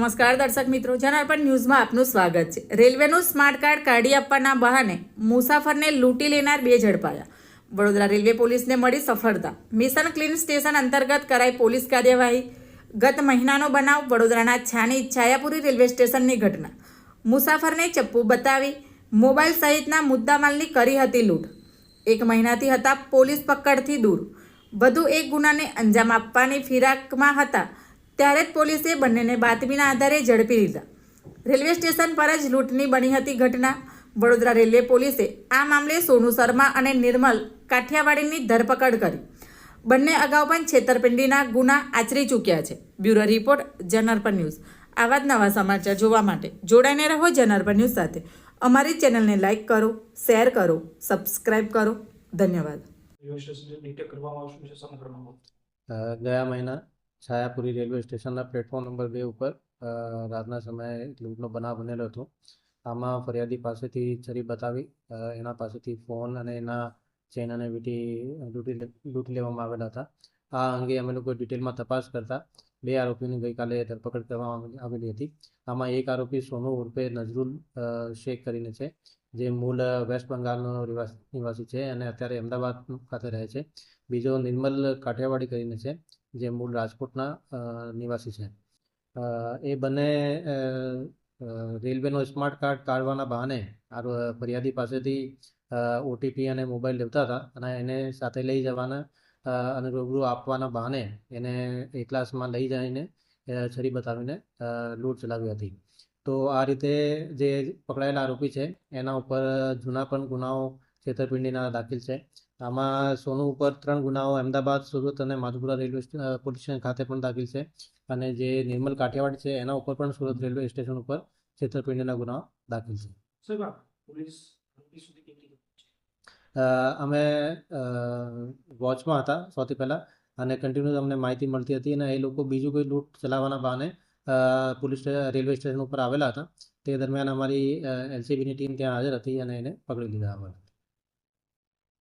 નમસ્કાર દર્શક મિત્રો, જનાર્પણ ન્યૂઝમાં આપનું સ્વાગત છે। રેલવેનું સ્માર્ટ કાર્ડ કાઢી આપવાના બહાને મુસાફરને લૂંટી લેનાર બે ઝડપાયા। વડોદરા રેલવે પોલીસને મળી સફળતા। મિશન ક્લીન સ્ટેશન અંતર્ગત કરાઈ પોલીસ કાર્યવાહી। ગત મહિનાનો બનાવ। વડોદરાના છાણી છાયાપુરી રેલવે સ્ટેશનની ઘટના। મુસાફરને ચપ્પુ બતાવી મોબાઈલ સહિતના મુદ્દામાલની કરી હતી લૂંટ। 1 મહિનાથી હતા પોલીસ પકડથી દૂર। વધુ એક ગુનાને અંજામ આપવાની ફિરાકમાં હતા ત્યારે જ પોલીસે બંનેને બાતમીના આધારે ઝડપી લીધા। રેલવે સ્ટેશન પર જ લૂંટની બની હતી ઘટના। વડોદરા રેલવે પોલીસે આ મામલે સોનુ શર્મા અને નિર્મલ કાઠિયાવાડીની ધરપકડ કરી। બંને અગાઉ પણ છેતરપિંડીના ગુના આચરી ચૂક્યા છે। Bureau report, જનાર્પણ news. આવા જ નવા સમાચાર જોવા માટે જોડાઈને રહો જનાર્પણ ન્યૂઝ સાથે। અમારી ચેનલને લાઇક કરો, શેર કરો, સબસ્ક્રાઇબ કરો। ધન્યવાદ। ગયા મહિના છાયાપુરી રેલવે સ્ટેશનના પ્લેટફોર્મ નંબર 2 ઉપર રાતના સમયે લૂંટનો બનાવ બનેલો હતો। આમાં ફરિયાદી પાસેથી છરી બતાવી એના પાસેથી ફોન અને એના ચેન અને વીંટી લૂંટી લેવામાં આવેલા હતા। આ અંગે અમે લોકો ડિટેલમાં તપાસ કરતા 2 આરોપીની ગઈકાલે ધરપકડ કરવામાં આવેલી હતી। આમાં એક આરોપી સોનુ ઉર્ફે નઝરુલ શેખ કરીને છે, જે મૂળ વેસ્ટ બંગાળનો નિવાસી છે અને અત્યારે અમદાવાદ ખાતે રહે છે। બીજો નિર્મલ કાઠિયાવાડી કરીને છે, જે મૂળ રાજકોટના નિવાસી છે। એ બંને રેલવેનો સ્માર્ટ કાર્ડ કાઢવાના બહાને ફરિયાદી પાસેથી ઓટીપી અને મોબાઈલ લેતા હતા અને એને સાથે લઈ જવાના અને રૂબરૂ આપવાના બહાને એને એ ક્લાસમાં લઈ જઈને છરી બતાવીને લૂંટ ચલાવી હતી। તો આ રીતે જે પકડાયેલા આરોપી છે એના ઉપર જૂના પણ ગુનાઓ છેતરપિંડીના દાખલ છે। આમાં સોનુ ઉપર 3 ગુનાઓ અમદાવાદ, સુરત અને માધુપુરા રેલવે પોલીસ સ્ટેશન ખાતે પણ દાખલ છે અને જે નિર્મલ કાઠિયાવાડ છે એના ઉપર પણ સુરત રેલવે સ્ટેશન ઉપર છેતરપિંડીના ગુનાઓ દાખલ છે। અમે વોચમાં હતા સૌથી પહેલાં અને કન્ટિન્યુ અમને માહિતી મળતી હતી અને એ લોકો બીજું કોઈ લૂંટ ચલાવવાના બહાને રેલવે સ્ટેશન ઉપર આવેલા હતા। તે દરમિયાન અમારી એલસીબીની ટીમ ત્યાં હાજર હતી અને એને પકડી લીધા હતા।